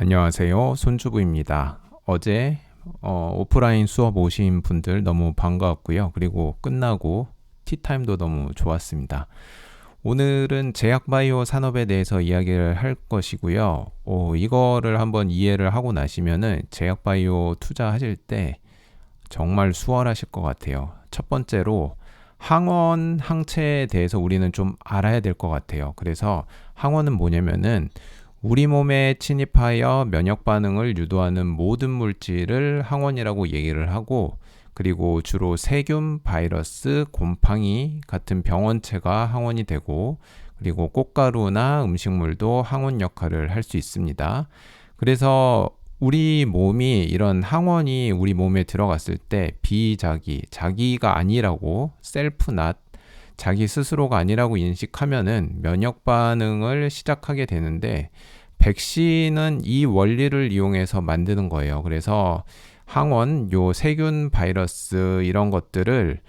안녕하세요. 손주부입니다. 어제 오프라인 수업 오신 분들 너무 반가웠고요. 그리고 끝나고 티타임도 너무 좋았습니다. 오늘은 제약바이오 산업에 대해서 이야기를 할 것이고요. 이거를 한번 이해를 하고 나시면은 제약바이오 투자하실 때 정말 수월하실 것 같아요. 첫 번째로 항원 항체에 대해서 우리는 좀 알아야 될 것 같아요. 그래서 항원은 뭐냐면은 우리 몸에 침입하여 면역 반응을 유도하는 모든 물질을 항원이라고 얘기를 하고, 그리고 주로 세균, 바이러스, 곰팡이 같은 병원체가 항원이 되고, 그리고 꽃가루나 음식물도 항원 역할을 할 수 있습니다. 그래서 우리 몸이 이런 항원이 우리 몸에 들어갔을 때 자기가 아니라고 셀프 낫, 자기 스스로가 아니라고 인식하면은 면역 반응을 시작하게 되는데, 백신은 이 원리를 이용해서 만드는 거예요. 그래서 항원, 요 세균, 바이러스 이런 것들을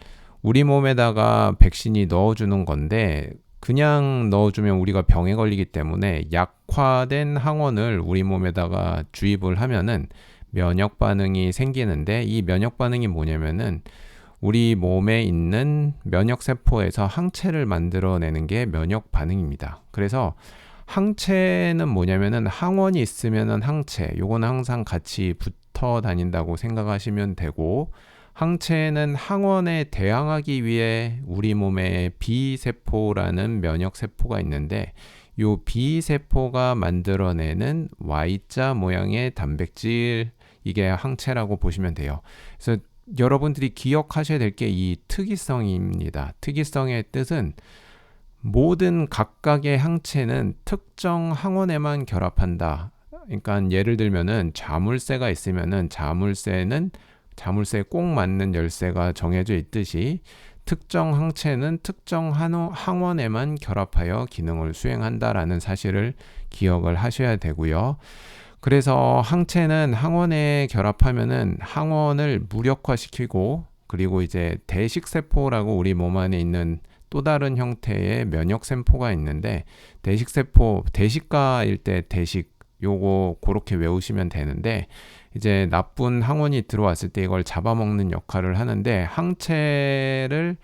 우리 몸에다가 백신이 넣어주는 건데, 그냥 넣어주면 우리가 병에 걸리기 때문에 약화된 항원을 우리 몸에다가 주입을 하면은 면역 반응이 생기는데, 이 면역 반응이 뭐냐면은 우리 몸에 있는 면역 세포에서 항체를 만들어내는 게 면역 반응입니다. 그래서 항체는 뭐냐면은 항원이 있으면은 항체, 요거는 항상 같이 붙어 다닌다고 생각하시면 되고, 항체는 항원에 대항하기 위해 우리 몸에 B세포라는 면역 세포가 있는데, 요 B세포가 만들어내는 Y자 모양의 단백질, 이게 항체라고 보시면 돼요. 그래서 여러분들이 기억하셔야 될 게 이 특이성입니다. 특이성의 뜻은 모든 각각의 항체는 특정 항원에만 결합한다. 그러니까 예를 들면은 자물쇠가 있으면은 자물쇠에 꼭 맞는 열쇠가 정해져 있듯이, 특정 항체는 특정 항원에만 결합하여 기능을 수행한다라는 사실을 기억을 하셔야 되고요. 그래서 항체는 항원에 결합하면은 항원을 무력화시키고, 그리고 이제 대식세포라고 우리 몸 안에 있는 또 다른 형태의 면역세포가 있는데, 대식가일 때 요거 그렇게 외우시면 되는데, 이제 나쁜 항원이 들어왔을 때 이걸 잡아먹는 역할을 하는데, 항체를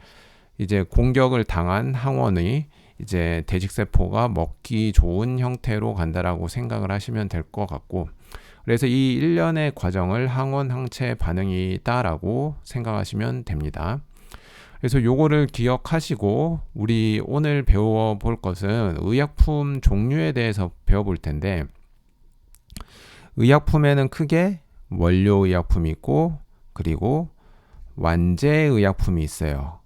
이제 공격을 당한 항원이 이제 대식세포가 먹기 좋은 형태로 간다라고 생각을 하시면 될 것 같고, 그래서 이 일련의 과정을 항원 항체 반응이다라고 생각하시면 됩니다. 그래서 요거를 기억하시고 우리 오늘 배워볼 것은 의약품 종류에 대해서 배워볼 텐데, 의약품에는 크게 원료 의약품이 있고, 그리고 완제 의약품이 있어요.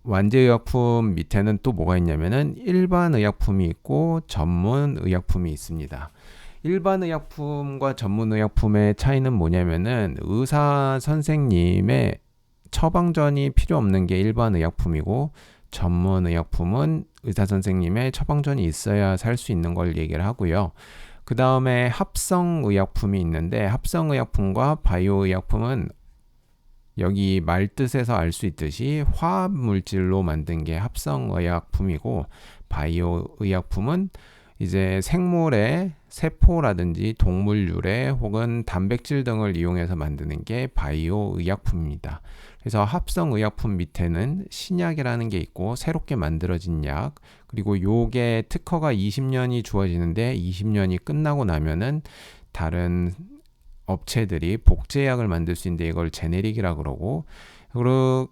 완제 의약품 밑에는 또 뭐가 있냐면은 일반 의약품이 있고 전문 의약품이 있습니다. 일반 의약품과 전문 의약품의 차이는 뭐냐면은 의사 선생님의 처방전이 필요 없는 게 일반 의약품이고, 전문 의약품은 의사 선생님의 처방전이 있어야 살 수 있는 걸 얘기를 하고요. 그 다음에 합성 의약품이 있는데, 합성 의약품과 바이오 의약품은 여기 말뜻에서 알 수 있듯이 화합 물질로 만든 게 합성 의약품이고, 바이오 의약품은 이제 생물의 세포라든지 동물유래 혹은 단백질 등을 이용해서 만드는 게 바이오 의약품입니다. 그래서 합성 의약품 밑에는 신약이라는 게 있고, 새롭게 만들어진 약, 그리고 요게 특허가 20년이 주어지는데 20년이 끝나고 나면은 다른 업체들이 복제약을 만들 수 있는데 이걸 제네릭이라 그러고,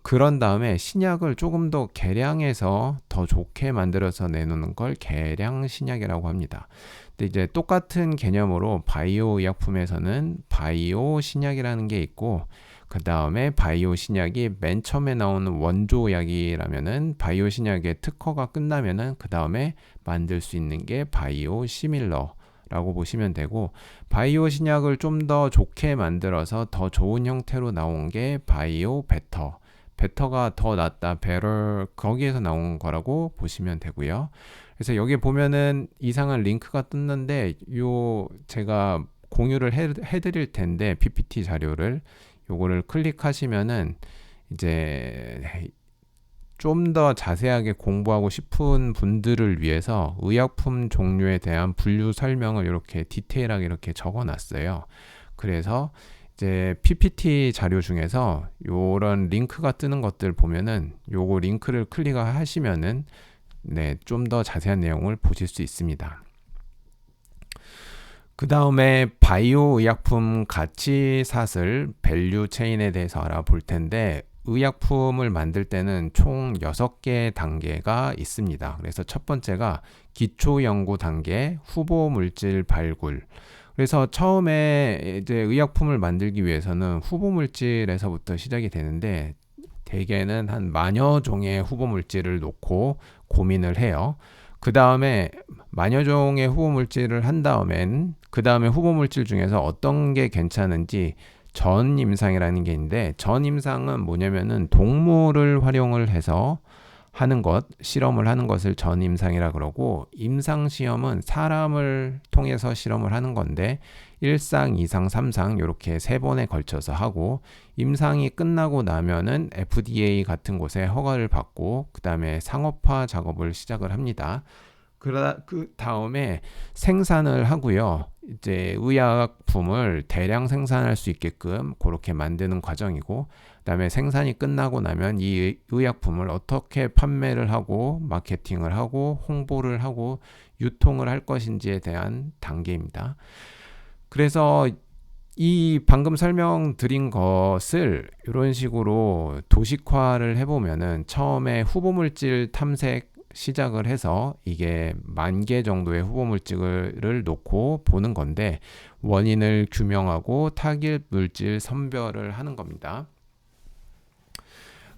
그런 다음에 신약을 조금 더 개량해서 더 좋게 만들어서 내놓는 걸 개량 신약이라고 합니다. 근데 이제 똑같은 개념으로 바이오 의약품에서는 바이오 신약이라는 게 있고, 그 다음에 바이오 신약이 맨 처음에 나오는 원조 약이라면은 바이오 신약의 특허가 끝나면은 그 다음에 만들 수 있는 게 바이오 시밀러 라고 보시면 되고, 바이오 신약을 좀 더 좋게 만들어서 더 좋은 형태로 나온 게 바이오 베터가 더 낫다, 베터, 거기에서 나온 거라고 보시면 되고요. 그래서 여기 보면은 이상한 링크가 떴는데, 제가 공유를 해드릴 텐데 PPT 자료를, 요거를 클릭하시면은 이제 좀 더 자세하게 공부하고 싶은 분들을 위해서 의약품 종류에 대한 분류 설명을 이렇게 디테일하게 이렇게 적어 놨어요. 그래서 이제 PPT 자료 중에서 요런 링크가 뜨는 것들 보면은 요거 링크를 클릭하시면은 네, 좀 더 자세한 내용을 보실 수 있습니다. 그 다음에 바이오 의약품 가치사슬 밸류 체인에 대해서 알아볼 텐데, 의약품을 만들 때는 총 6개 단계가 있습니다. 그래서 첫 번째가 기초 연구 단계, 후보 물질 발굴. 그래서 처음에 이제 의약품을 만들기 위해서는 후보 물질에서부터 시작이 되는데, 대개는 한 만여 종의 후보 물질을 놓고 고민을 해요. 그 다음에 만여 종의 후보 물질을 한 다음엔 그 다음에 후보 물질 중에서 어떤 게 괜찮은지 전임상이라는 게 있는데, 전임상은 뭐냐면은 동물을 활용을 해서 하는 것, 실험을 하는 것을 전임상이라 그러고, 임상 시험은 사람을 통해서 실험을 하는 건데 1상, 2상, 3상 이렇게 3번에 걸쳐서 하고, 임상이 끝나고 나면은 FDA 같은 곳에 허가를 받고 그 다음에 상업화 작업을 시작을 합니다. 그 다음에 생산을 하고요. 이제 의약품을 대량 생산할 수 있게끔 그렇게 만드는 과정이고, 그다음에 생산이 끝나고 나면 이 의약품을 어떻게 판매를 하고 마케팅을 하고 홍보를 하고 유통을 할 것인지에 대한 단계입니다. 그래서 이 방금 설명드린 것을 이런 식으로 도식화를 해보면은, 처음에 후보물질 탐색 시작을 해서 이게 10,000개 정도의 후보물질을 놓고 보는 건데, 원인을 규명하고 타깃 물질 선별을 하는 겁니다.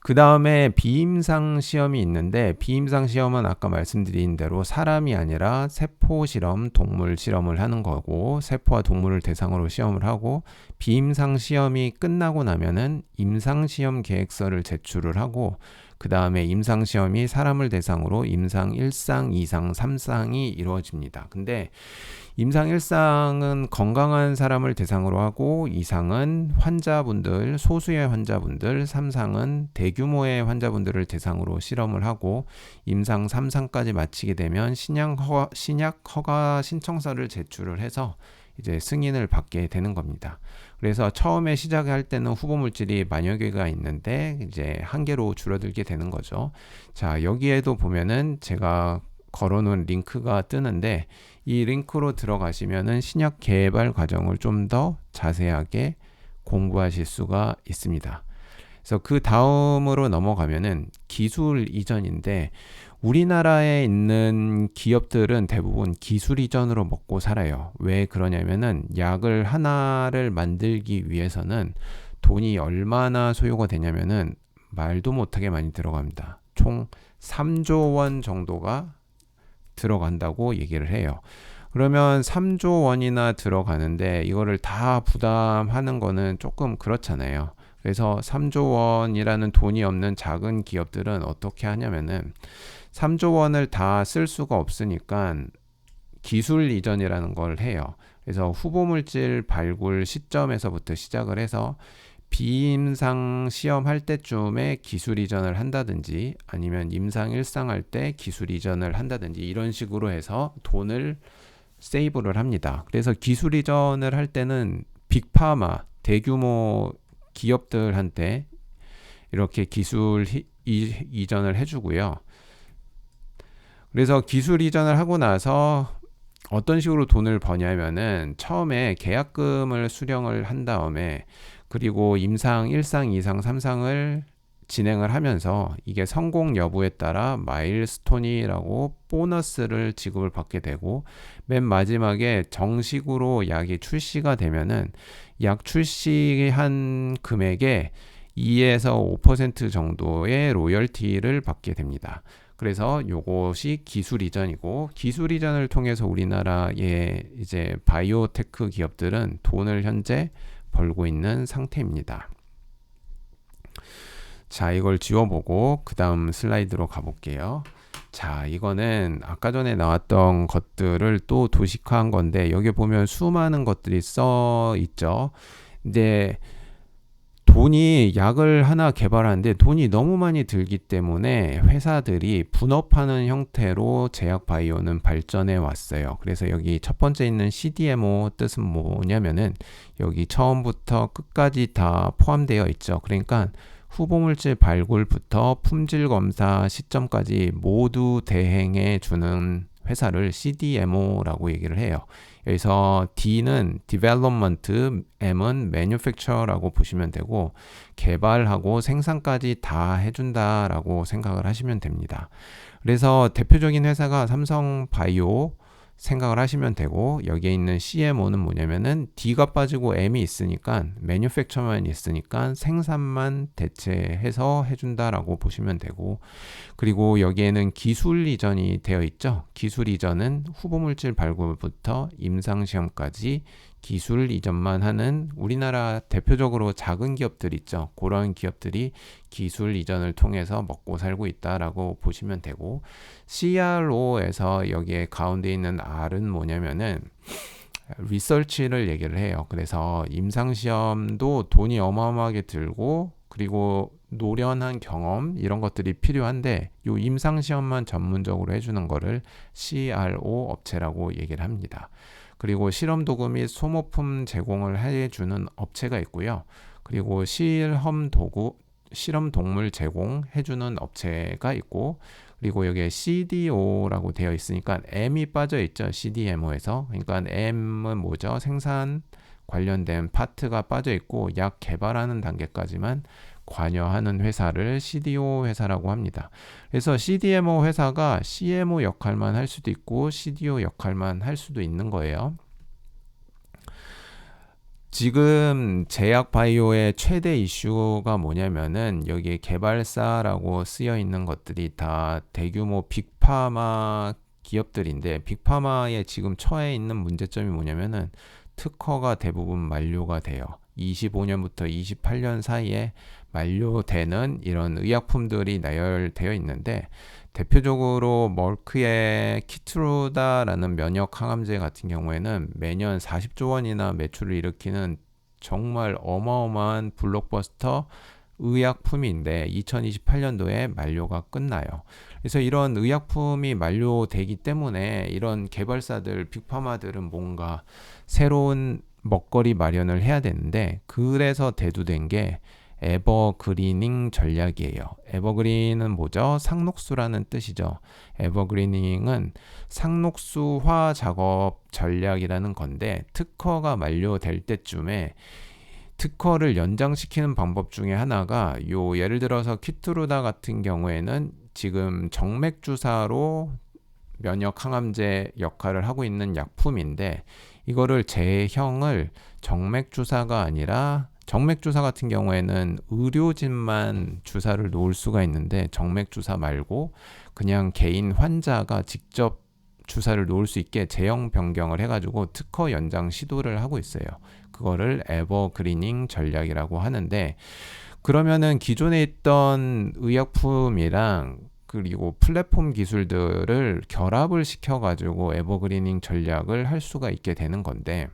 그 다음에 비임상 시험이 있는데, 비임상 시험은 아까 말씀드린 대로 사람이 아니라 세포 실험, 동물 실험을 하는 거고, 세포와 동물을 대상으로 시험을 하고, 비임상 시험이 끝나고 나면은 임상 시험 계획서를 제출을 하고, 그 다음에 임상 시험이 사람을 대상으로 임상 1상, 2상, 3상이 이루어집니다. 근데 임상 1상은 건강한 사람을 대상으로 하고, 2상은 환자분들, 소수의 환자분들, 3상은 대규모의 환자분들을 대상으로 실험을 하고, 임상 3상까지 마치게 되면 신약 허가 신청서를 제출을 해서 이제 승인을 받게 되는 겁니다. 그래서 처음에 시작할 때는 후보 물질이 만여 개가 있는데 이제 한 개로 줄어들게 되는 거죠. 자, 여기에도 보면은 제가 걸어놓은 링크가 뜨는데, 이 링크로 들어가시면은 신약 개발 과정을 좀 더 자세하게 공부하실 수가 있습니다. 그래서 그 다음으로 넘어가면은 기술 이전인데, 우리나라에 있는 기업들은 대부분 기술 이전으로 먹고 살아요. 왜 그러냐면은 약을 하나를 만들기 위해서는 돈이 얼마나 소요가 되냐면은 말도 못하게 많이 들어갑니다. 총 3조 원 정도가 들어간다고 얘기를 해요. 그러면 3조 원이나 들어가는데 이거를 다 부담하는 거는 조금 그렇잖아요. 그래서 3조 원이라는 돈이 없는 작은 기업들은 어떻게 하냐면은 3조 원을 다 쓸 수가 없으니까 기술 이전이라는 걸 해요. 그래서 후보물질 발굴 시점에서부터 시작을 해서 비임상 시험할 때쯤에 기술 이전을 한다든지, 아니면 임상 1상 할 때 기술 이전을 한다든지, 이런 식으로 해서 돈을 세이브를 합니다. 그래서 기술 이전을 할 때는 빅파마, 대규모 기업들한테 이렇게 기술 이전을 해주고요. 그래서 기술 이전을 하고 나서 어떤 식으로 돈을 버냐면은, 처음에 계약금을 수령을 한 다음에, 그리고 임상 1상, 2상, 3상을 진행을 하면서 이게 성공 여부에 따라 마일스톤이라고 보너스를 지급을 받게 되고, 맨 마지막에 정식으로 약이 출시가 되면은 약 출시한 금액의 2에서 5% 정도의 로열티를 받게 됩니다. 그래서 요것이 기술 이전이고, 기술 이전을 통해서 우리나라의 이제 바이오테크 기업들은 돈을 현재 벌고 있는 상태입니다. 자, 이걸 지워보고 그 다음 슬라이드로 가볼게요. 자, 이거는 아까 전에 나왔던 것들을 또 도식화한 건데, 여기 보면 수많은 것들이 써 있죠. 이제 돈이 약을 하나 개발하는데 돈이 너무 많이 들기 때문에 회사들이 분업하는 형태로 제약 바이오는 발전해 왔어요. 그래서 여기 첫 번째 있는 CDMO 뜻은 뭐냐면은 여기 처음부터 끝까지 다 포함되어 있죠. 그러니까 후보물질 발굴부터 품질 검사 시점까지 모두 대행해 주는 회사를 CDMO라고 얘기를 해요. 여기서 D는 Development, M은 Manufacture라고 보시면 되고 개발하고 생산까지 다 해준다라고 생각을 하시면 됩니다. 그래서 대표적인 회사가 삼성바이오 생각을 하시면 되고 여기에 있는 CMO는 뭐냐면은 D가 빠지고 M이 있으니까 Manufacture만 있으니까 생산만 대체해서 해준다라고 보시면 되고 그리고 여기에는 기술 이전이 되어 있죠. 기술 이전은 후보물질 발굴부터 임상시험까지 기술 이전만 하는 우리나라 대표적으로 작은 기업들 있죠. 그런 기업들이 기술 이전을 통해서 먹고 살고 있다라고 보시면 되고 CRO에서 여기에 가운데 있는 R은 뭐냐면은 리서치를 얘기를 해요. 그래서 임상시험도 돈이 어마어마하게 들고 그리고 노련한 경험 이런 것들이 필요한데 요 임상시험만 전문적으로 해주는 거를 CRO 업체라고 얘기를 합니다. 그리고 실험도구 및 소모품 제공을 해주는 업체가 있고요. 그리고 실험동물 제공해주는 업체가 있고 그리고 여기에 CDO라고 되어 있으니까 M이 빠져 있죠. CDMO에서. 그러니까 M은 뭐죠? 생산 관련된 파트가 빠져 있고 약 개발하는 단계까지만 관여하는 회사를 CDO 회사라고 합니다. 그래서 CDMO 회사가 CMO 역할만 할 수도 있고 CDO 역할만 할 수도 있는 거예요. 지금 제약 바이오의 최대 이슈가 뭐냐면은 여기에 개발사라고 쓰여 있는 것들이 다 대규모 빅파마 기업들인데 빅파마에 지금 처해 있는 문제점이 뭐냐면은 특허가 대부분 만료가 돼요. 25년부터 28년 사이에 만료되는 이런 의약품들이 나열되어 있는데 대표적으로 멀크의 키트루다라는 면역 항암제 같은 경우에는 매년 40조 원이나 매출을 일으키는 정말 어마어마한 블록버스터 의약품인데 2028년도에 만료가 끝나요. 그래서 이런 의약품이 만료되기 때문에 이런 개발사들, 빅파마들은 뭔가 새로운 먹거리 마련을 해야 되는데 그래서 대두된 게 에버그리닝 전략이에요. 에버그린은 뭐죠? 상록수라는 뜻이죠. 에버그리닝은 상록수화 작업 전략이라는 건데 특허가 만료될 때쯤에 특허를 연장시키는 방법 중에 하나가 예를 들어서 키트루다 같은 경우에는 지금 정맥주사로 면역 항암제 역할을 하고 있는 약품인데 이거를 제형을 정맥주사가 아니라 정맥주사 같은 경우에는 의료진만 주사를 놓을 수가 있는데 정맥주사 말고 그냥 개인 환자가 직접 주사를 놓을 수 있게 제형 변경을 해가지고 특허 연장 시도를 하고 있어요. 그거를 에버그리닝 전략이라고 하는데 그러면은 기존에 있던 의약품이랑 그리고 플랫폼 기술들을 결합을 시켜가지고 에버그리닝 전략을 할 수가 있게 되는 건데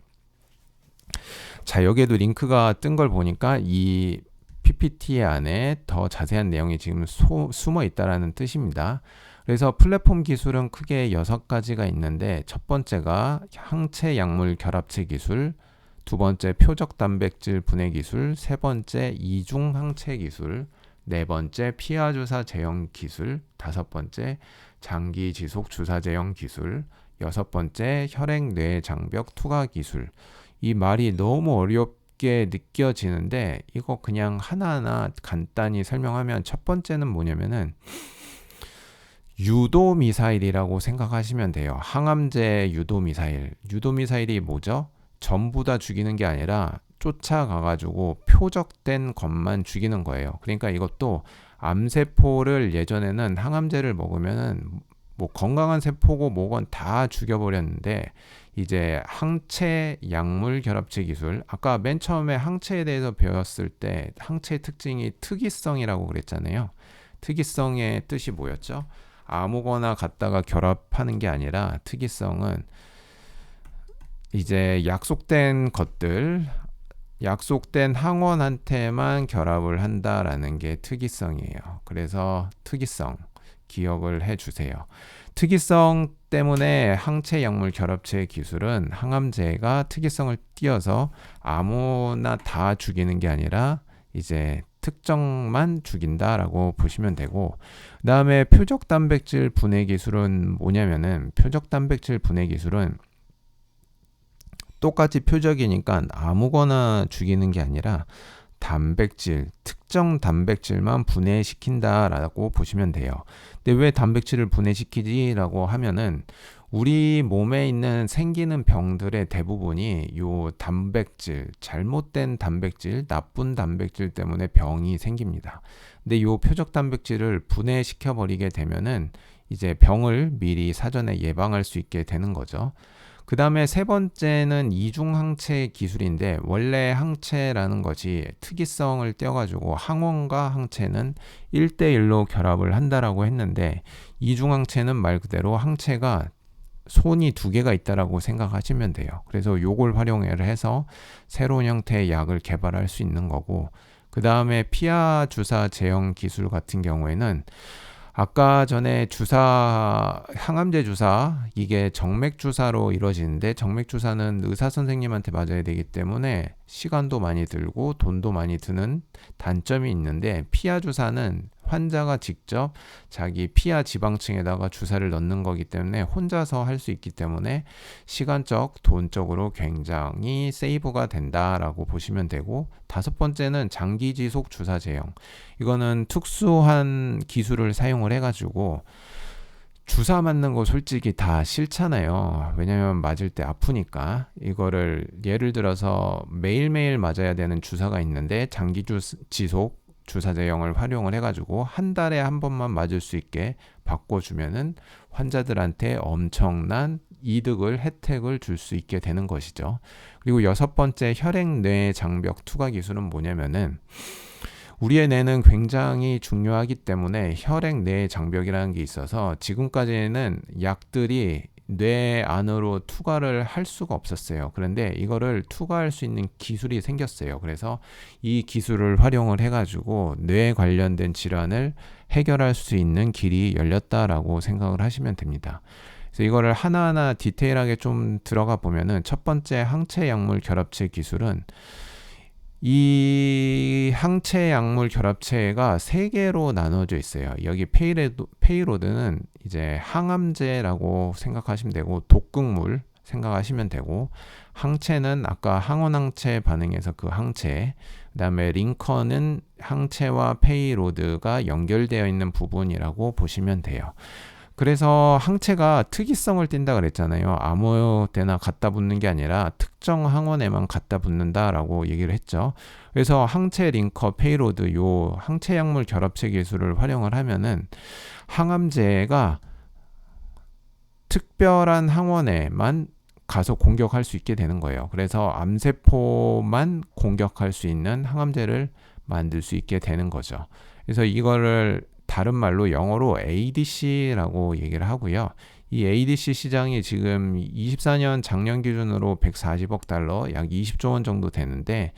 자 여기에도 링크가 뜬 걸 보니까 이 PPT 안에 더 자세한 내용이 지금 숨어 있다라는 뜻입니다. 그래서 플랫폼 기술은 크게 6가지가 있는데 첫 번째가 항체 약물 결합체 기술, 두 번째 표적 단백질 분해 기술, 세 번째 이중 항체 기술, 네 번째 피하 주사 제형 기술, 다섯 번째 장기 지속 주사 제형 기술, 여섯 번째 혈액 뇌 장벽 투과 기술. 이 말이 너무 어렵게 느껴지는데 이거 그냥 하나하나 간단히 설명하면 첫 번째는 뭐냐면은 유도 미사일이라고 생각하시면 돼요. 항암제 유도 미사일. 유도 미사일이 뭐죠? 전부 다 죽이는 게 아니라 쫓아가가지고 표적된 것만 죽이는 거예요. 그러니까 이것도 암세포를 예전에는 항암제를 먹으면은 뭐 건강한 세포고 뭐건 다 죽여버렸는데 이제 항체 약물 결합체 기술 아까 맨 처음에 항체에 대해서 배웠을 때 항체의 특징이 특이성이라고 그랬잖아요. 특이성의 뜻이 뭐였죠? 아무거나 갖다가 결합하는 게 아니라 특이성은 이제 약속된 것들 약속된 항원한테만 결합을 한다라는 게 특이성이에요. 그래서 특이성 기억을 해 주세요. 특이성 때문에 항체 약물 결합체 기술은 항암제가 특이성을 띄어서 아무나 다 죽이는 게 아니라 이제 특정만 죽인다라고 보시면 되고, 그 다음에 표적 단백질 분해 기술은 뭐냐면은, 표적 단백질 분해 기술은 똑같이 표적이니까 아무거나 죽이는 게 아니라 단백질, 특정 단백질만 분해시킨다라고 보시면 돼요. 근데 왜 단백질을 분해시키지라고 하면은, 우리 몸에 있는 생기는 병들의 대부분이 요 단백질, 잘못된 단백질, 나쁜 단백질 때문에 병이 생깁니다. 근데 요 표적 단백질을 분해시켜 버리게 되면은 이제 병을 미리 사전에 예방할 수 있게 되는 거죠. 그 다음에 세 번째는 이중항체 기술인데, 원래 항체라는 것이 특이성을 띄어가지고 항원과 항체는 1대1로 결합을 한다라고 했는데, 이중항체는 말 그대로 항체가 손이 두 개가 있다라고 생각하시면 돼요. 그래서 요걸 활용해서 새로운 형태의 약을 개발할 수 있는 거고, 그 다음에 피하 주사 제형 기술 같은 경우에는 아까 전에 주사, 항암제 주사, 이게 정맥 주사로 이루어지는데, 정맥 주사는 의사 선생님한테 맞아야 되기 때문에 시간도 많이 들고 돈도 많이 드는 단점이 있는데, 피하 주사는 환자가 직접 자기 피하 지방층에다가 주사를 넣는 거기 때문에 혼자서 할 수 있기 때문에 시간적, 돈적으로 굉장히 세이브가 된다라고 보시면 되고, 다섯 번째는 장기 지속 주사 제형. 이거는 특수한 기술을 사용을 해가지고, 주사 맞는 거 솔직히 다 싫잖아요. 왜냐면 맞을 때 아프니까. 이거를 예를 들어서 매일매일 맞아야 되는 주사가 있는데, 장기 지속 주사 제형을 활용을 해가지고 한 달에 한 번만 맞을 수 있게 바꿔주면은 환자들한테 엄청난 이득을, 혜택을 줄 수 있게 되는 것이죠. 그리고 여섯 번째, 혈액-뇌 장벽 투과 기술은 뭐냐면은, 우리의 뇌는 굉장히 중요하기 때문에 혈액-뇌 장벽이라는 게 있어서 지금까지는 약들이 뇌 안으로 투과를 할 수가 없었어요. 그런데 이거를 투과할 수 있는 기술이 생겼어요. 그래서 이 기술을 활용을 해가지고 뇌 관련된 질환을 해결할 수 있는 길이 열렸다라고 생각을 하시면 됩니다. 그래서 이거를 하나하나 디테일하게 좀 들어가 보면은, 첫 번째 항체 약물 결합체 기술은, 이 항체 약물 결합체가 세 개로 나눠져 있어요. 여기 페이로드는 이제 항암제라고 생각하시면 되고, 독극물 생각하시면 되고, 항체는 아까 항원항체 반응에서 그 항체, 그 다음에 링커는 항체와 페이로드가 연결되어 있는 부분이라고 보시면 돼요. 그래서 항체가 특이성을 띈다 그랬잖아요. 아무 데나 갖다 붙는 게 아니라 특정 항원에만 갖다 붙는다라고 얘기를 했죠. 그래서 항체 링커 페이로드, 요 항체 약물 결합체 기술을 활용을 하면은 항암제가 특별한 항원에만 가서 공격할 수 있게 되는 거예요. 그래서 암세포만 공격할 수 있는 항암제를 만들 수 있게 되는 거죠. 그래서 이거를 다른 말로 영어로 ADC라고 얘기를 하고요. 이 ADC 시장이 지금 24년 작년 기준으로 140억 달러, 약 20조 원 정도 되는데,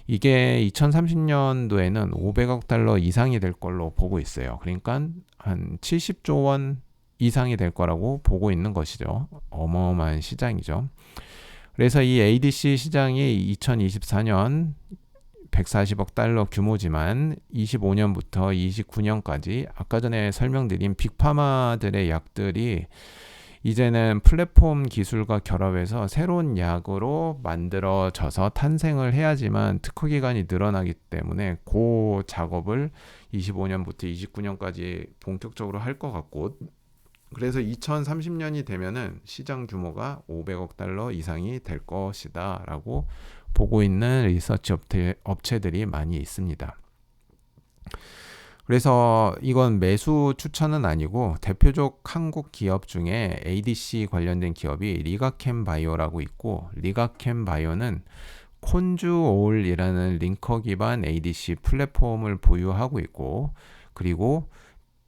이게 2030년도에는 500억 달러 이상이 될 걸로 보고 있어요. 그러니까 한 70조 원 이상이 될 거라고 보고 있는 것이죠. 어마어마한 시장이죠. 그래서 이 ADC 시장이 2024년 140억 달러 규모지만 25년부터 29년까지 아까 전에 설명드린 빅파마들의 약들이 이제는 플랫폼 기술과 결합해서 새로운 약으로 만들어져서 탄생을 해야지만 특허 기간이 늘어나기 때문에 그 작업을 25년부터 29년까지 본격적으로 할 것 같고, 그래서 2030년이 되면은 시장 규모가 500억 달러 이상이 될 것이다 라고 보고 있는 리서치 업체들이 많이 있습니다. 그래서 이건 매수 추천은 아니고, 대표적 한국 기업 중에 ADC 관련된 기업이 리가캠 바이오라고 있고, 리가캠 바이오는 콘주올이라는 링커 기반 ADC 플랫폼을 보유하고 있고, 그리고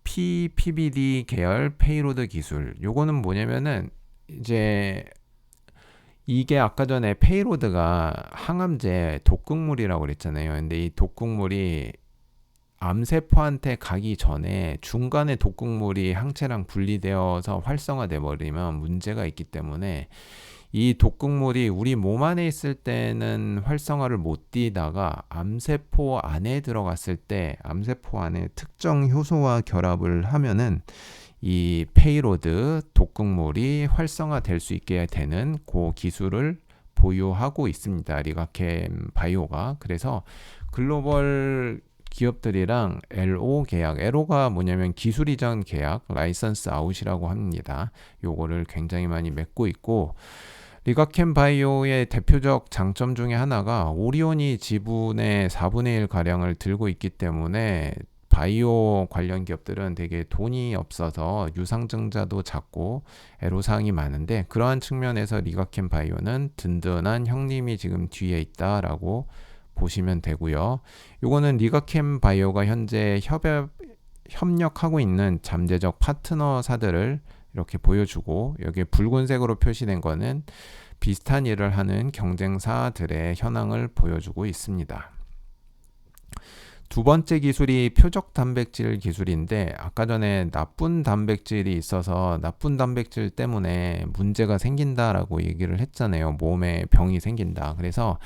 PBD 계열 페이로드 기술, 요거는 뭐냐면은 이제 이게 아까 전에 페이로드가 항암제 독극물이라고 그랬잖아요. 근데 이 독극물이 암세포한테 가기 전에 중간에 독극물이 항체랑 분리되어서 활성화돼 버리면 문제가 있기 때문에 이 독극물이 우리 몸 안에 있을 때는 활성화를 못 띠다가 암세포 안에 들어갔을 때 암세포 안에 특정 효소와 결합을 하면은 이 페이로드 독극물이 활성화될 수 있게 되는 그 기술을 보유하고 있습니다. 리가켐 바이오가. 그래서 글로벌 기업들이랑 LO 계약, LO가 뭐냐면 기술 이전 계약, 라이선스 아웃이라고 합니다. 요거를 굉장히 많이 맺고 있고, 리가켐 바이오의 대표적 장점 중에 하나가 오리온이 지분의 4분의 1 가량을 들고 있기 때문에 바이오 관련 기업들은 되게 돈이 없어서 유상증자도 작고 애로사항이 많은데, 그러한 측면에서 리가켐 바이오는 든든한 형님이 지금 뒤에 있다라고 보시면 되고요. 요거는 리가켐 바이오가 현재 협력하고 있는 잠재적 파트너사들을 이렇게 보여주고, 여기에 붉은색으로 표시된 거는 비슷한 일을 하는 경쟁사들의 현황을 보여주고 있습니다. 두 번째 기술이 표적 단백질 기술인데, 아까 전에 나쁜 단백질이 있어서 나쁜 단백질 때문에 문제가 생긴다라고 얘기를 했잖아요. 몸에 병이 생긴다. 그래서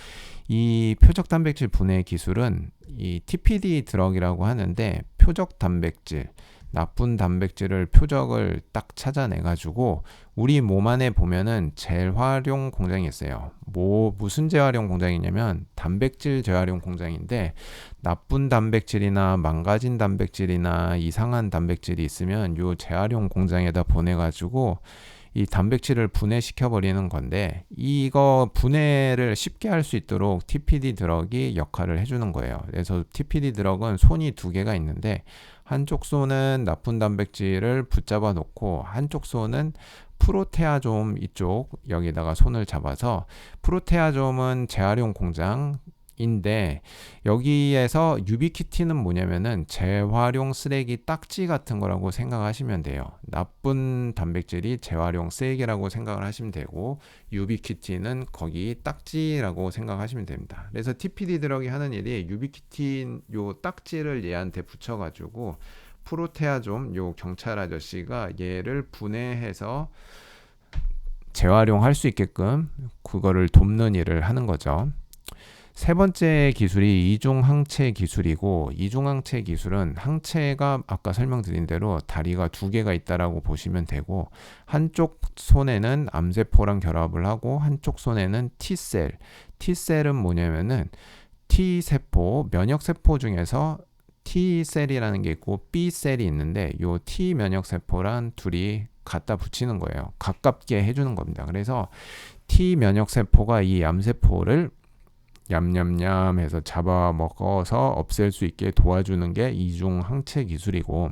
이 표적 단백질 분해 기술은 이 TPD 드럭이라고 하는데, 표적 단백질, 나쁜 단백질을 표적을 딱 찾아내 가지고 우리 몸 안에 보면은 재활용 공장이 있어요. 무슨 재활용 공장이냐면 단백질 재활용 공장인데, 나쁜 단백질이나 망가진 단백질이나 이상한 단백질이 있으면 요 재활용 공장에다 보내 가지고 이 단백질을 분해시켜 버리는 건데, 이거 분해를 쉽게 할 수 있도록 TPD 드럭이 역할을 해주는 거예요. 그래서 TPD 드럭은 손이 두 개가 있는데, 한쪽 손은 나쁜 단백질을 붙잡아 놓고 한쪽 손은 프로테아좀 이쪽 여기다가 손을 잡아서, 프로테아좀은 재활용 공장인데 여기에서 유비키틴은 뭐냐면은 재활용 쓰레기 딱지 같은 거라고 생각하시면 돼요. 나쁜 단백질이 재활용 쓰레기라고 생각을 하시면 되고, 유비키틴은 거기 딱지라고 생각하시면 됩니다. 그래서 TPD 드럭이 하는 일이 유비키틴 요 딱지를 얘한테 붙여가지고 프로테아좀 요 경찰 아저씨가 얘를 분해해서 재활용할 수 있게끔 그거를 돕는 일을 하는 거죠. 세 번째 기술이 이중항체 기술이고, 이중항체 기술은 항체가 아까 설명드린 대로 다리가 두 개가 있다라고 보시면 되고, 한쪽 손에는 암세포랑 결합을 하고 한쪽 손에는 T셀. T셀은 뭐냐면은 T세포, 면역세포 중에서 T셀이라는 게 있고 B셀이 있는데, 요 T 면역세포랑 둘이 갖다 붙이는 거예요. 가깝게 해주는 겁니다. 그래서 T 면역세포가 이 암세포를 냠냠냠 해서 잡아먹어서 없앨 수 있게 도와주는 게 이중 항체 기술이고,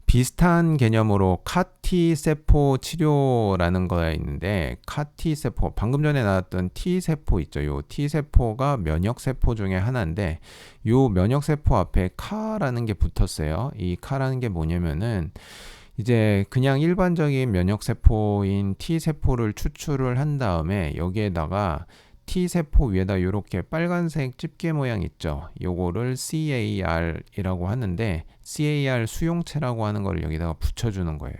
비슷한 개념으로 카티 세포 치료라는 거가 있는데, 카티 세포, 방금 전에 나왔던 T 세포 있죠. 요 T 세포가 면역 세포 중에 하나인데, 요 면역 세포 앞에 카라는 게 붙었어요. 이 카라는 게 뭐냐면은 이제 그냥 일반적인 면역 세포인 T 세포를 추출을 한 다음에 여기에다가 T세포 위에다 이렇게 빨간색 집게 모양 있죠. 요거를 CAR이라고 하는데, CAR 수용체라고 하는 걸 여기다가 붙여주는 거예요.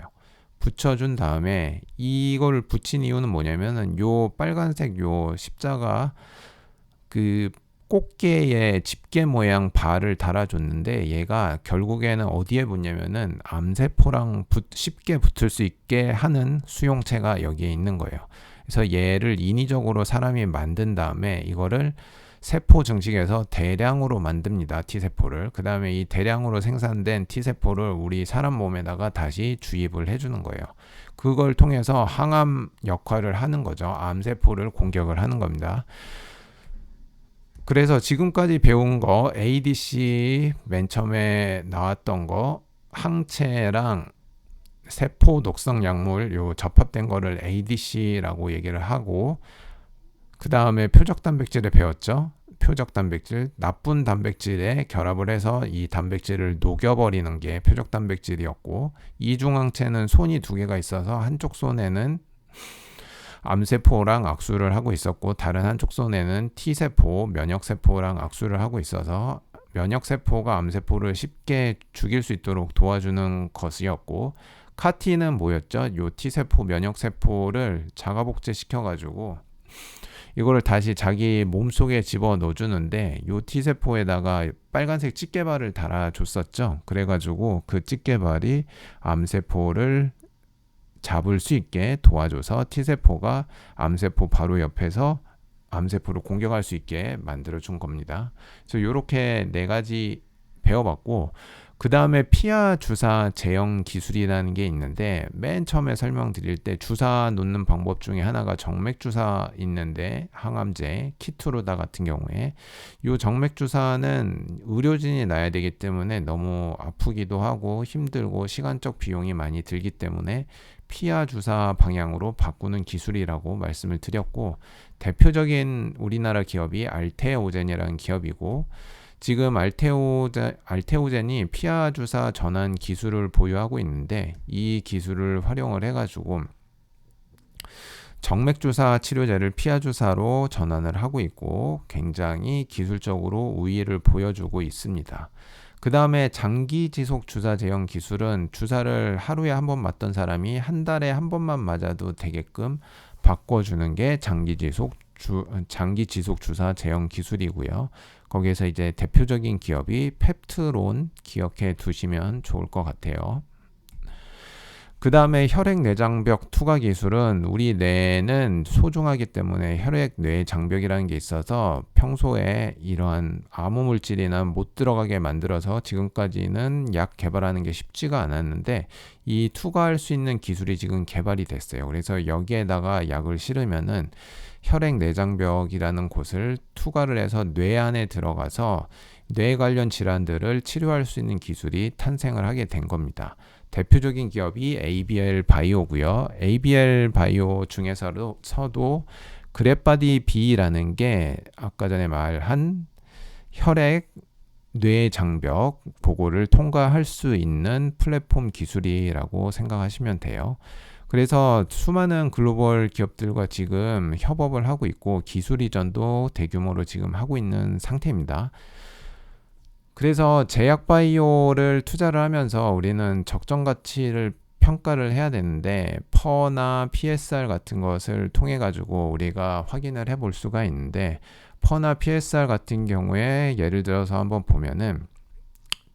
붙여준 다음에 이걸 붙인 이유는 뭐냐면은 요 빨간색 요 십자가 그 꽃게의 집게 모양 발을 달아줬는데, 얘가 결국에는 어디에 붙냐면은 암세포랑 쉽게 붙을 수 있게 하는 수용체가 여기에 있는 거예요. 그래서 얘를 인위적으로 사람이 만든 다음에 이거를 세포 증식에서 대량으로 만듭니다. T세포를. 그 다음에 이 대량으로 생산된 T세포를 우리 사람 몸에다가 다시 주입을 해주는 거예요. 그걸 통해서 항암 역할을 하는 거죠. 암세포를 공격을 하는 겁니다. 그래서 지금까지 배운 거, ADC 맨 처음에 나왔던 거, 항체랑 세포 독성 약물 요 접합된 거를 ADC라고 얘기를 하고, 그 다음에 표적 단백질에 배웠죠. 표적 단백질, 나쁜 단백질에 결합을 해서 이 단백질을 녹여버리는 게 표적 단백질이었고, 이중항체는 손이 두 개가 있어서 한쪽 손에는 암세포랑 악수를 하고 있었고, 다른 한쪽 손에는 T세포, 면역세포랑 악수를 하고 있어서 면역세포가 암세포를 쉽게 죽일 수 있도록 도와주는 것이었고, 카티는 뭐였죠? 요 T세포, 면역세포를 자가복제 시켜가지고 이거를 다시 자기 몸속에 집어 넣어주는데, 요 T세포에다가 빨간색 찌개발을 달아줬었죠. 그래가지고 그 찌개발이 암세포를 잡을 수 있게 도와줘서 T세포가 암세포 바로 옆에서 암세포를 공격할 수 있게 만들어준 겁니다. 그래서 이렇게 4가지 배워봤고, 그 다음에 피하 주사 제형 기술이라는 게 있는데, 맨 처음에 설명드릴 때 주사 놓는 방법 중에 하나가 정맥 주사 있는데, 항암제 키투르다 같은 경우에 이 정맥 주사는 의료진이 놔야 되기 때문에 너무 아프기도 하고 힘들고 시간적 비용이 많이 들기 때문에 피하 주사 방향으로 바꾸는 기술이라고 말씀을 드렸고, 대표적인 우리나라 기업이 알테오젠이라는 기업이고, 지금 알테오젠이 피하 주사 전환 기술을 보유하고 있는데, 이 기술을 활용을 해가지고 정맥 주사 치료제를 피하 주사로 전환을 하고 있고, 굉장히 기술적으로 우위를 보여주고 있습니다. 그 다음에 장기 지속 주사 제형 기술은 주사를 하루에 한 번 맞던 사람이 한 달에 한 번만 맞아도 되게끔 바꿔주는 게 장기 지속 주사 제형 기술이고요. 거기에서 이제 대표적인 기업이 펩트론 기억해 두시면 좋을 것 같아요. 그 다음에 혈액내장벽 투과 기술은 우리 뇌는 소중하기 때문에 혈액뇌장벽이라는 게 있어서 평소에 이러한 암호물질이나 못 들어가게 만들어서 지금까지는 약 개발하는 게 쉽지가 않았는데, 이 투과할 수 있는 기술이 지금 개발이 됐어요. 그래서 여기에다가 약을 실으면은 혈액내장벽이라는 곳을 투과를 해서 뇌 안에 들어가서 뇌 관련 질환들을 치료할 수 있는 기술이 탄생을 하게 된 겁니다. 대표적인 기업이 ABL 바이오고요. ABL 바이오 중에서도 그래바디 B라는 게 아까 전에 말한 혈액 뇌 장벽 보고를 통과할 수 있는 플랫폼 기술이라고 생각하시면 돼요. 그래서 수많은 글로벌 기업들과 지금 협업을 하고 있고, 기술 이전도 대규모로 지금 하고 있는 상태입니다. 그래서 제약바이오를 투자를 하면서 우리는 적정 가치를 평가를 해야 되는데, 퍼나 PSR 같은 것을 통해 가지고 우리가 확인을 해볼 수가 있는데, 퍼나 PSR 같은 경우에 예를 들어서 한번 보면은,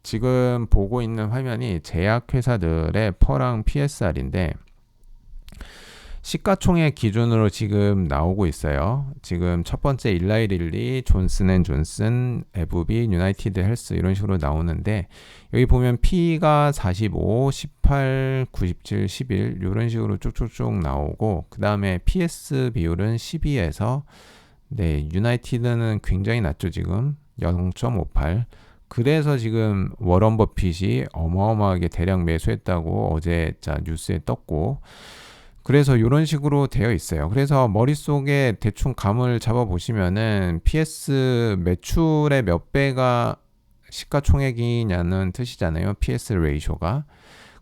지금 보고 있는 화면이 제약회사들의 퍼랑 PSR인데 시가총액 기준으로 지금 나오고 있어요. 지금 첫 번째 일라이릴리, 존슨앤존슨, 에브비, 유나이티드 헬스 이런 식으로 나오는데, 여기 보면 P가 45, 18, 97, 11 이런 식으로 쭉쭉쭉 나오고, 그 다음에 PS 비율은 12에서 유나이티드는 굉장히 낮죠. 지금 0.58. 그래서 지금 워런 버핏이 어마어마하게 대량 매수했다고 어제 뉴스에 떴고, 그래서 이런 식으로 되어 있어요. 그래서 머릿속에 대충 감을 잡아 보시면은 PS 매출의 몇 배가 시가총액이냐는 뜻이잖아요. PS 레이쇼가.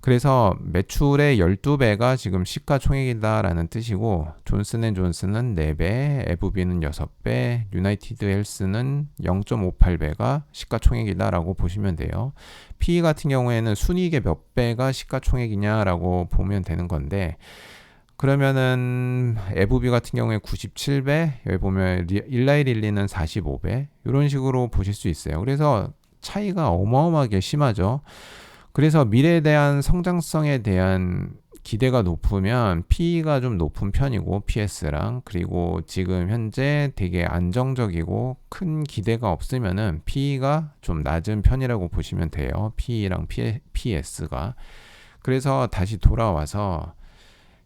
그래서 매출의 12배가 지금 시가총액이다라는 뜻이고, 존슨앤존슨은 4배, 에브비는 6배, 유나이티드 헬스는 0.58배가 시가총액이다라고 보시면 돼요. PE 같은 경우에는 순이익의 몇 배가 시가총액이냐라고 보면 되는 건데, 그러면은 에브비 같은 경우에 97배, 여기 보면 일라이릴리는 45배 이런 식으로 보실 수 있어요. 그래서 차이가 어마어마하게 심하죠. 그래서 미래에 대한 성장성에 대한 기대가 높으면 PE가 좀 높은 편이고, PS랑, 그리고 지금 현재 되게 안정적이고 큰 기대가 없으면은 PE가 좀 낮은 편이라고 보시면 돼요. PE랑 PS가. 그래서 다시 돌아와서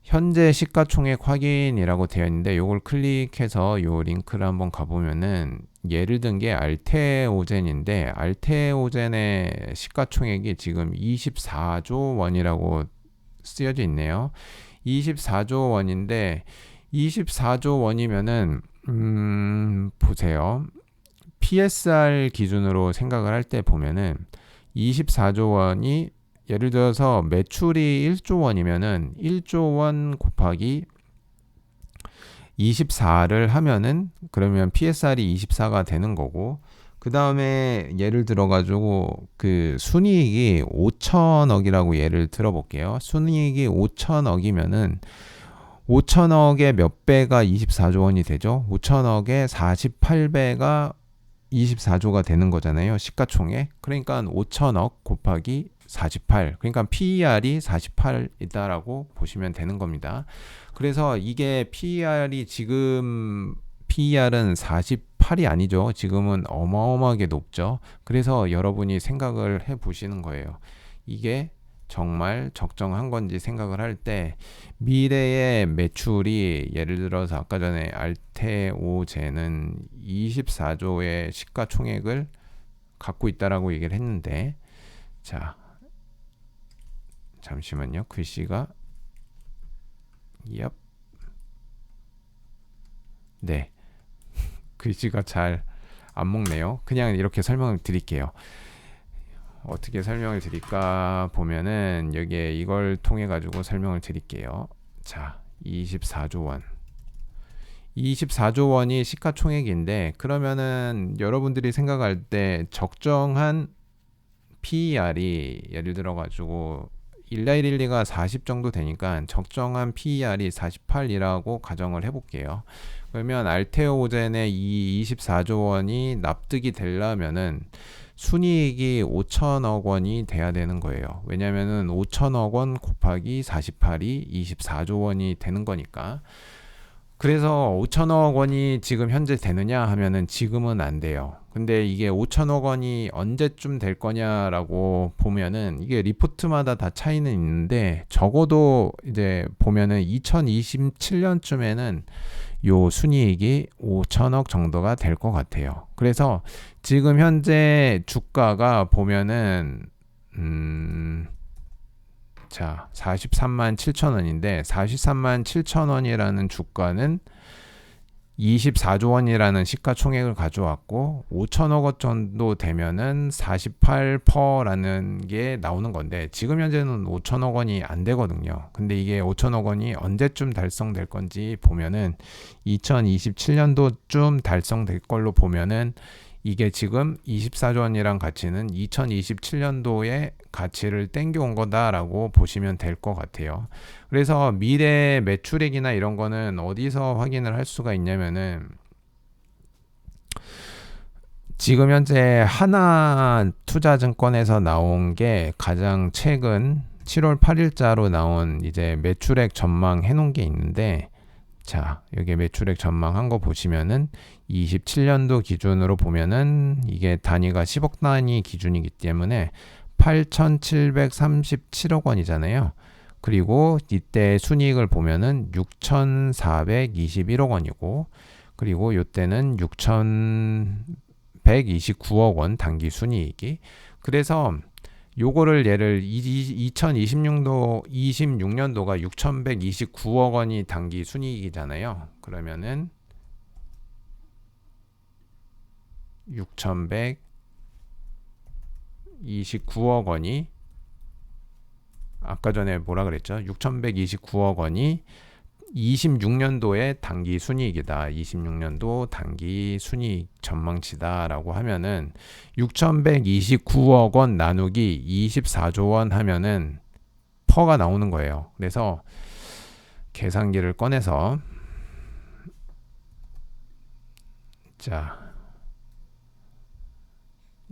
현재 시가총액 확인이라고 되어 있는데, 요걸 클릭해서 요 링크를 한번 가보면은 예를 든 게 알테오젠인데, 알테오젠의 시가총액이 지금 24조 원이라고 쓰여져 있네요. 24조 원인데 24조 원이면은 보세요. PSR 기준으로 생각을 할 때 보면은 24조 원이 예를 들어서 매출이 1조 원이면은 1조 원 곱하기 24를 하면은 그러면 PSR이 24가 되는 거고, 그 다음에 예를 들어가지고 그 순이익이 5천억이라고 예를 들어볼게요. 순이익이 5천억이면은 5천억의 몇 배가 24조 원이 되죠? 5천억의 48배가 24조가 되는 거잖아요. 시가총액. 그러니까 5천억 곱하기 48. 그러니까 PER이 48이다라고 보시면 되는 겁니다. 그래서 이게 PER이 지금 PER은 48이 아니죠. 지금은 어마어마하게 높죠. 그래서 여러분이 생각을 해 보시는 거예요. 이게 정말 적정한 건지 생각을 할 때 미래의 매출이 예를 들어서 아까 전에 알테오젠은 24조의 시가총액을 갖고 있다라고 얘기를 했는데, 자 잠시만요. 글씨가 네 글씨가 잘 안 먹네요. 그냥 이렇게 설명을 드릴게요. 어떻게 설명을 드릴까 보면은 여기에 이걸 통해 가지고 설명을 드릴게요. 자, 24조 원. 24조 원이 시가총액인데, 그러면은 여러분들이 생각할 때 적정한 PER이 예를 들어 가지고 1112가 40 정도 되니까 적정한 PER이 48이라고 가정을 해볼게요. 그러면 알테오젠의 이 24조 원이 납득이 되려면은 순이익이 5천억 원이 돼야 되는 거예요. 왜냐면은 5천억 원 곱하기 48이 24조 원이 되는 거니까. 그래서 5천억 원이 지금 현재 되느냐 하면은 지금은 안 돼요. 근데 이게 5천억 원이 언제쯤 될 거냐라고 보면은 이게 리포트마다 다 차이는 있는데, 적어도 이제 보면은 2027년쯤에는 요 순이익이 5천억 정도가 될 것 같아요. 그래서 지금 현재 주가가 보면은 자, 43만 7천 원인데 43만 7천 원이라는 주가는 24조 원이라는 시가총액을 가져왔고 5천억 원 정도 되면은 48%라는 게 나오는 건데, 지금 현재는 5천억 원이 안 되거든요. 근데 이게 5천억 원이 언제쯤 달성될 건지 보면은 2027년도쯤 달성될 걸로 보면은 이게 지금 24조 원이란 가치는 2027년도에 가치를 땡겨온 거다라고 보시면 될 것 같아요. 그래서 미래 매출액이나 이런 거는 어디서 확인을 할 수가 있냐면은, 지금 현재 하나투자증권에서 나온 게 가장 최근 7월 8일자로 나온 이제 매출액 전망 해놓은 게 있는데, 자, 여기 매출액 전망한 거 보시면은 27년도 기준으로 보면은 이게 단위가 10억 단위 기준이기 때문에 8,737억 원이잖아요. 그리고 이때 순이익을 보면은 6,421억 원이고, 그리고 이때는 6,129억 원 단기 순이익이. 그래서 요거를 예를 2026년도가 6,129억 원이 단기 순이익이잖아요. 그러면은 6,129억 원이 아까 전에 뭐라 그랬죠? 6,129억 원이 26년도의 단기 순이익이다. 26년도 단기 순이익 전망치다라고 하면은 6,129억 원 나누기 24조 원 하면은 퍼가 나오는 거예요. 그래서 계산기를 꺼내서 자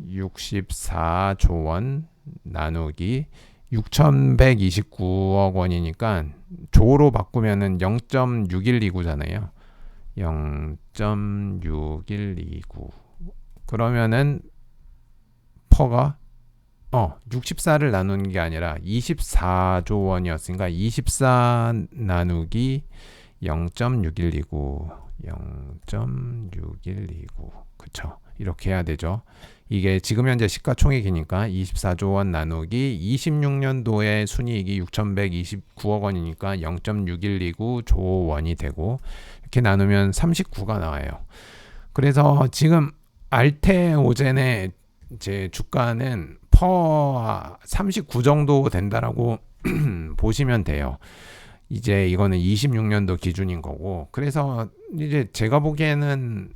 64조 원 나누기 6,129억 원이니까 조로 바꾸면은 0.6129잖아요. 0.6129. 그러면은 퍼가 64를 나누는 게 아니라 24조 원이었으니까 24 나누기 0.6129. 0.6129. 그쵸? 이렇게 해야 되죠. 이게 지금 현재 시가총액이니까 24조 원 나누기 26년도의 순이익이 6,129억 원이니까 0.6129조 원이 되고, 이렇게 나누면 39가 나와요. 그래서 지금 알테오젠의 제 주가는 퍼 39 정도 된다라고 보시면 돼요. 이제 이거는 26년도 기준인 거고, 그래서 이제 제가 보기에는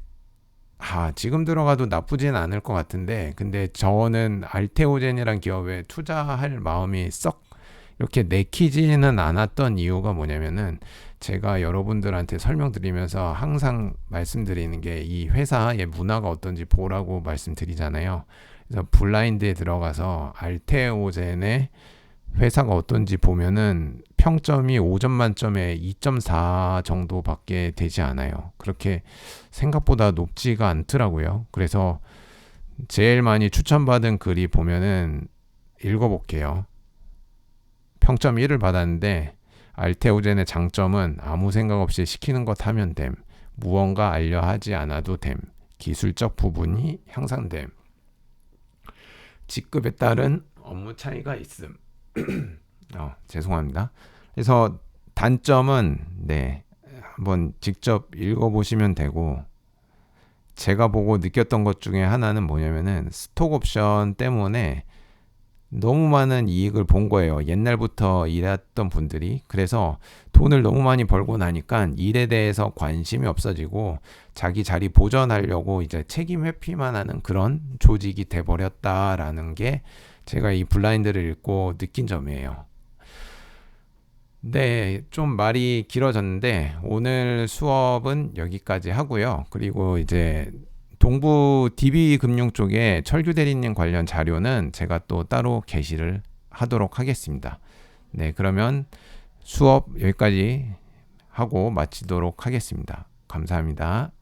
지금 들어가도 나쁘진 않을 것 같은데, 근데 저는 알테오젠이란 기업에 투자할 마음이 썩 이렇게 내키지는 않았던 이유가 뭐냐면은, 제가 여러분들한테 설명드리면서 항상 말씀드리는 게 이 회사의 문화가 어떤지 보라고 말씀드리잖아요. 그래서 블라인드에 들어가서 알테오젠의 회사가 어떤지 보면은 평점이 5점 만점에 2.4 정도밖에 되지 않아요. 그렇게 생각보다 높지가 않더라고요. 그래서 제일 많이 추천받은 글이 보면은 읽어볼게요. 평점 1을 받았는데, 알테오젠의 장점은 아무 생각 없이 시키는 것 하면 됨. 무언가 알려 하지 않아도 됨. 기술적 부분이 향상됨. 직급에 따른 업무 차이가 있음. 죄송합니다. 그래서 단점은 한번 직접 읽어보시면 되고, 제가 보고 느꼈던 것 중에 하나는 뭐냐면은 스톡 옵션 때문에 너무 많은 이익을 본 거예요. 옛날부터 일했던 분들이. 그래서 돈을 너무 많이 벌고 나니까 일에 대해서 관심이 없어지고 자기 자리 보전하려고 이제 책임 회피만 하는 그런 조직이 돼버렸다라는 게 제가 이 블라인드를 읽고 느낀 점이에요. 네, 좀 말이 길어졌는데 오늘 수업은 여기까지 하고요. 그리고 이제 동부 DB금융 쪽에 철규 대리님 관련 자료는 제가 또 따로 게시를 하도록 하겠습니다. 네, 그러면 수업 여기까지 하고 마치도록 하겠습니다. 감사합니다.